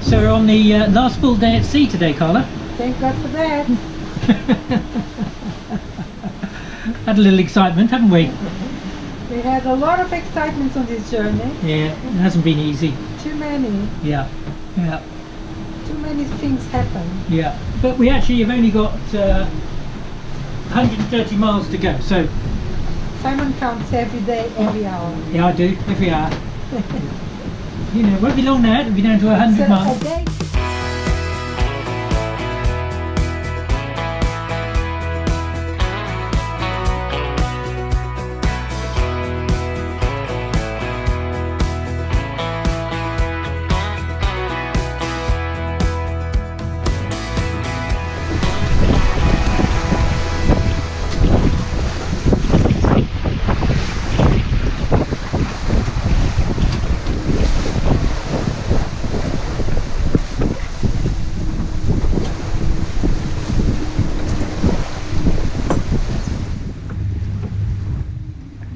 So we're on the last full day at sea today, Carla. Thank God for that. Had a little excitement, haven't we? We had a lot of excitement on this journey. Yeah, it hasn't been easy. Too many. Yeah, yeah. Too many things happen. Yeah, but we actually have only got 130 miles to go, so... Simon counts every day, every hour. Yeah, I do, every hour. You know, it won't be long now, it'll be down to 100 miles. A day.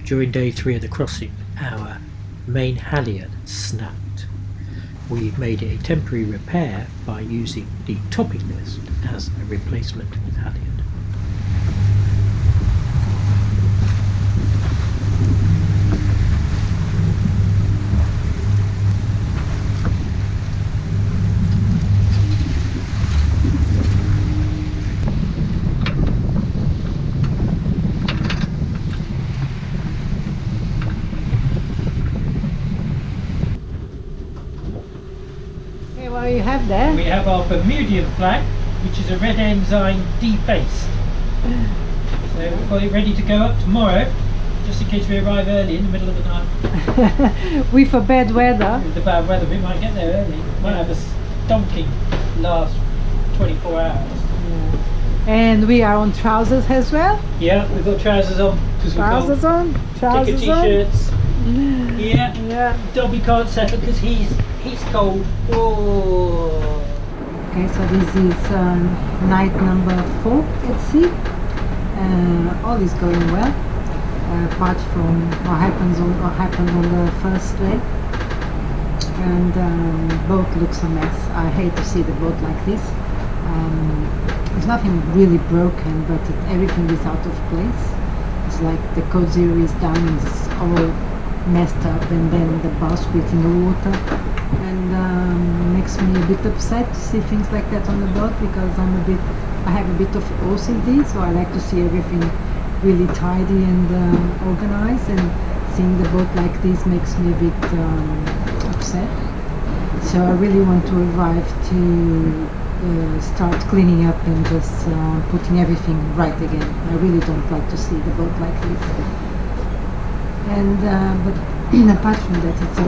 During day 3 of the crossing, our main halyard snapped. We made a temporary repair by using the topping list as a replacement halyard. What do you have there? We have our Bermudian flag, which is a red ensign defaced. So we've got it ready to go up tomorrow, just in case we arrive early in the middle of the night. With a bad weather. With the bad weather, we might get there early. Might have a stonking last 24 hours. Yeah. And we are on trousers as well. Yeah, we've got trousers on. Trousers on. Trousers on. T-shirts. Yeah. Yeah. Dobby can't settle because he's cold. Oh. Okay, so this is night number 4 at sea. All is going well, apart from what happened on the first day. And boat looks a mess. I hate to see the boat like this. There's nothing really broken, but everything is out of place. It's like the code zero is down and it's all messed up, and then the bowsprit in the water, and makes me a bit upset to see things like that on the boat, because I have a bit of OCD, so I like to see everything really tidy and organized, and seeing the boat like this makes me a bit upset. So I really want to arrive to start cleaning up and just putting everything right again. I really don't like to see the boat like this. And but apart from that, it's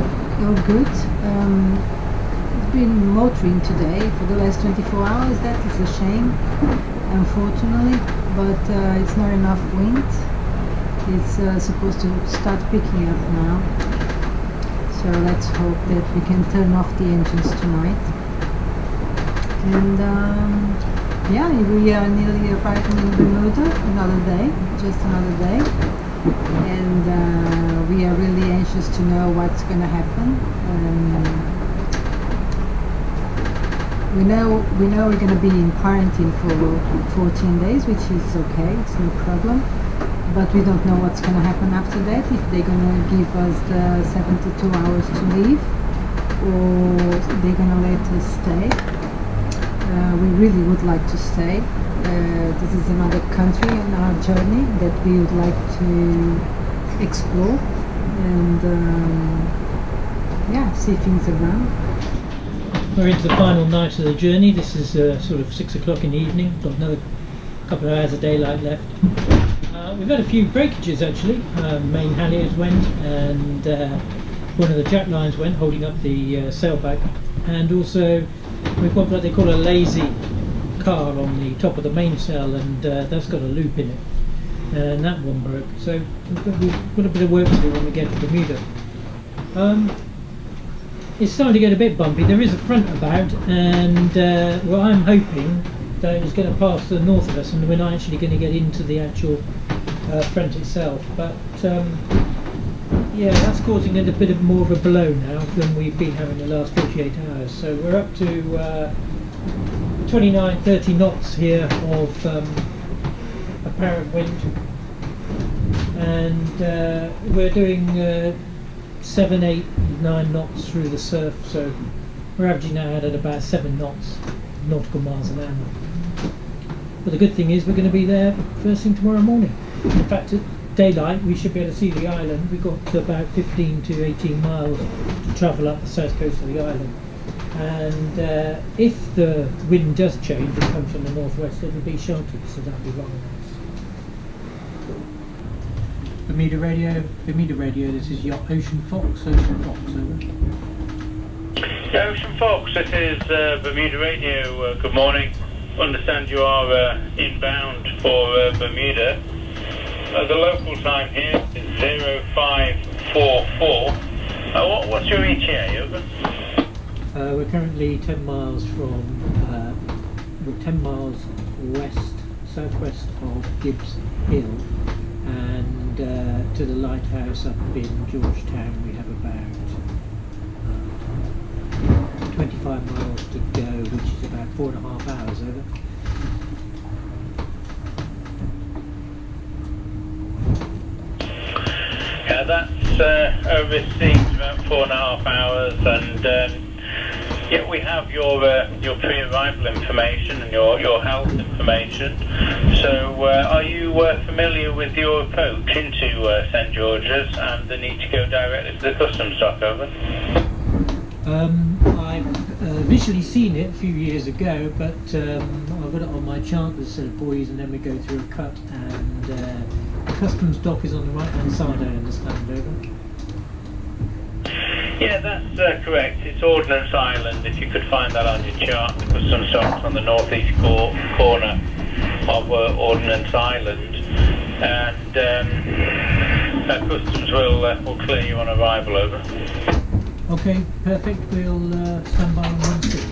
all good. It's been motoring today for the last 24 hours. That is a shame, unfortunately, but it's not enough wind. It's supposed to start picking up now, so let's hope that we can turn off the engines tonight. And yeah, we are nearly arriving in Bermuda. Another day, just another day. And we are really anxious to know what's going to happen. We know we're going to be in quarantine for 14 days, which is okay, it's no problem. But we don't know what's going to happen after that, if they're going to give us the 72 hours to leave, or they're going to let us stay. We really would like to stay. This is another country on our journey that we would like to explore and yeah, see things around. We're into the final night of the journey. This is sort of 6 o'clock in the evening. Got another couple of hours of daylight left. We've had a few breakages actually. Main halyards went, and one of the jack lines went, holding up the sailback, and also we've got what they call a lazy car on the top of the mainsail, and that's got a loop in it, and that one broke. So we've got a bit of work to do when we get to Bermuda. It's starting to get a bit bumpy. There is a front about, and well, I'm hoping that it's going to pass to the north of us and we're not actually going to get into the actual front itself. But Yeah, that's causing a bit of more of a blow now than we've been having the last 48 hours. So we're up to 29, 30 knots here of apparent wind, and we're doing 7, 8, 9 knots through the surf. So we're averaging now at about 7 knots, nautical miles an hour. But the good thing is we're going to be there first thing tomorrow morning. In fact, at daylight we should be able to see the island. We've got about 15 to 18 miles to travel up the south coast of the island. And if the wind does change and come from the northwest, it'll be sheltered, so that'll be rather nice. Bermuda Radio, this is your Ocean Fox, over. Ocean Fox, this is Bermuda Radio, good morning. Understand you are inbound for Bermuda. The local time here is 0544. What's your ETA, over? We're currently 10 miles from, we're 10 miles southwest of Gibbs Hill, and to the lighthouse up in Georgetown we have about 25 miles to go, which is about 4.5 hours, over. Yeah, that's overseas about 4.5 hours, and yeah, we have your pre-arrival information and your health information. So, are you familiar with your approach into St George's and the need to go directly to the customs dock, over? I've visually seen it a few years ago, but I've got it on my chart, there's a set of buoys, and then we go through a cut, and the customs dock is on the right hand side, I understand, over. Yeah, that's correct. It's Ordnance Island. If you could find that on your chart, the customs dock's on the northeast corner of Ordnance Island, and customs will clear you on arrival, over. Okay, perfect. We'll stand by on 16.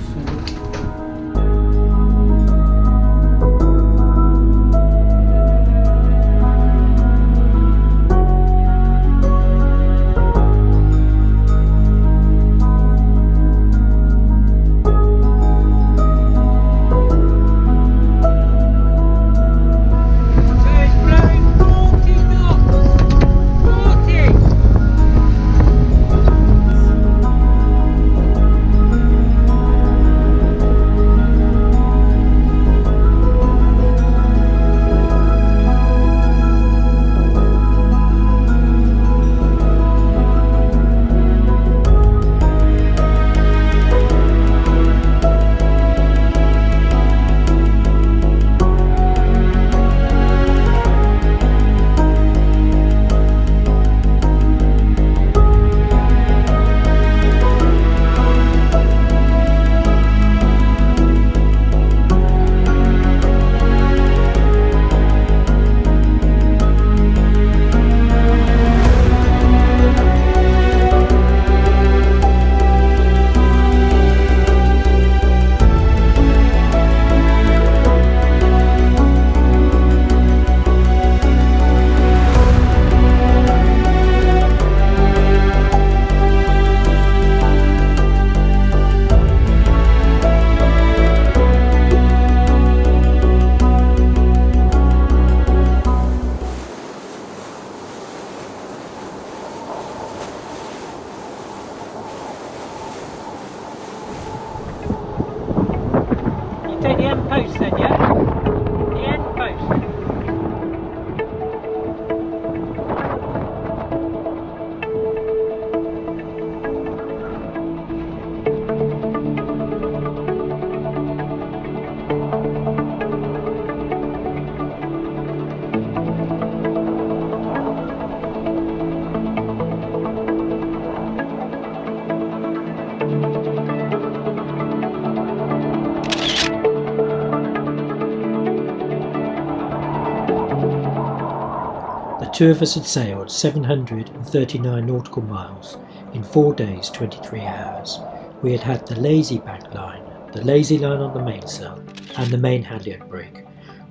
Two of us had sailed 739 nautical miles in 4 days, 23 hours. We had had the lazy back line, the lazy line on the mainsail, and the main halyard brig.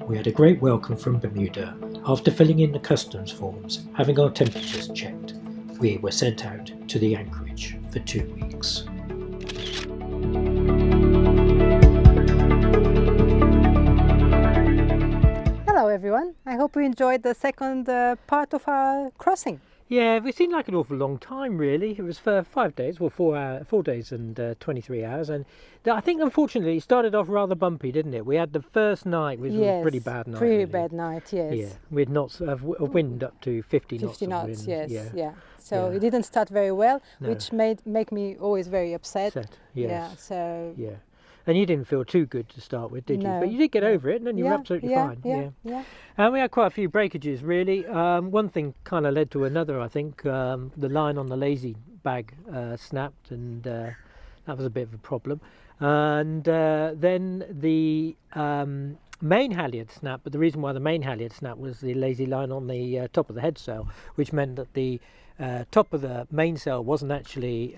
We had a great welcome from Bermuda after filling in the customs forms, having our temperatures checked. we were sent out to the anchorage for 2 weeks. Hello everyone, I hope you enjoyed the second part of our crossing. Yeah, it seemed like an awful long time, really. It was for 5 days, well, 4 days and 23 hours. And I think, unfortunately, it started off rather bumpy, didn't it? We had the first night, which was a pretty bad night. Pretty really. bad night, yes. Yeah, we had knots of wind up to 50 knots. 50 knots, wind. yes, yeah. So it didn't start very well, which make me always very upset. Yes. Yeah, so... Yeah. And you didn't feel too good to start with, did you? No. But you did get over it, and then you were absolutely fine. Yeah. And we had quite a few breakages, really. One thing kind of led to another, I think. The line on the lazy bag snapped, and that was a bit of a problem. And then the main halyard snapped, but the reason why the main halyard snapped was the lazy line on the top of the headsail, which meant that the top of the mainsail wasn't actually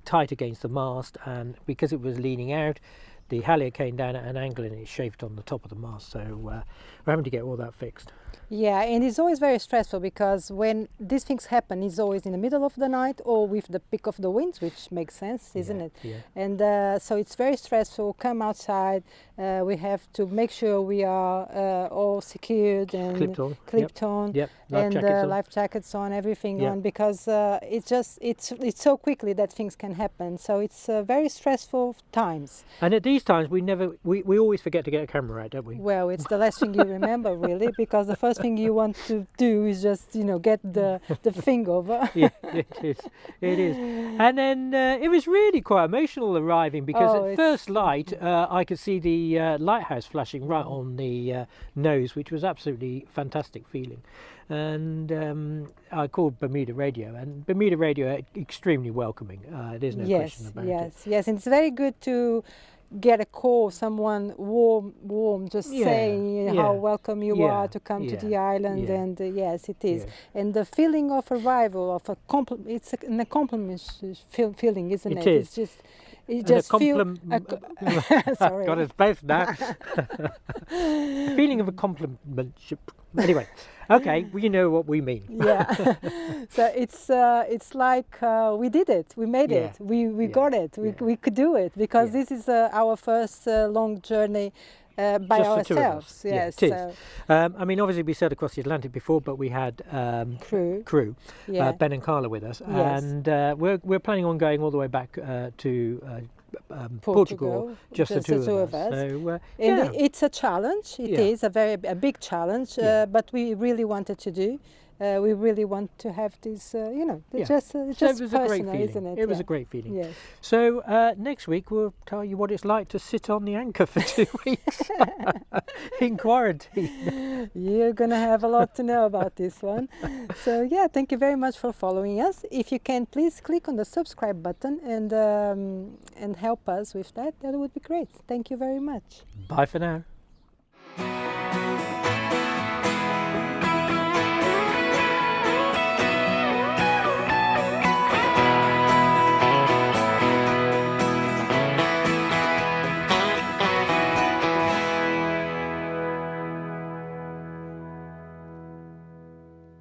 tight against the mast, and because it was leaning out, the halyard came down at an angle and it chafed on the top of the mast. So we're having to get all that fixed. Yeah, and it's always very stressful because when these things happen, it's always in the middle of the night or with the peak of the winds, which makes sense, isn't it? Yeah. And so it's very stressful. Come outside, we have to make sure we are all secured and clipped on, and life jackets on, everything on, because it's so quickly that things can happen. So it's very stressful times. And at these times, we always forget to get a camera out, don't we? Well, it's the last thing you remember, really, because the first thing you want to do is just get the thing over. Yeah, it is. And then it was really quite emotional arriving, because at first light I could see the lighthouse flashing right on the nose, which was absolutely fantastic feeling. And I called Bermuda Radio, and Bermuda Radio are extremely welcoming. There's no question about it. Yes, and it's very good to get a call, someone warm, just saying how welcome you are to come to the island, and yes, it is. And the feeling of arrival, of it's an accomplishment feeling, isn't it? Is. It just feels. Sorry, got us both now. Feeling of a compliment. Anyway, okay, well, you know what we mean. Yeah. So it's like we did it. We made it. We got it. We could do it, because this is our first long journey by just ourselves. Yes, it is. I mean, obviously we sailed across the Atlantic before, but we had crew, Ben and Carla with us, and we're planning on going all the way back to Portugal, just the two of us. So, and it's a challenge. It is a big challenge, but we really wanted to do. We really want to have this, just so it was personal, a great feeling, isn't it? It was a great feeling. Yes. So next week we'll tell you what it's like to sit on the anchor for 2 weeks in quarantine. You're going to have a lot to know about this one. So thank you very much for following us. If you can, please click on the subscribe button and help us with that. That would be great. Thank you very much. Bye for now.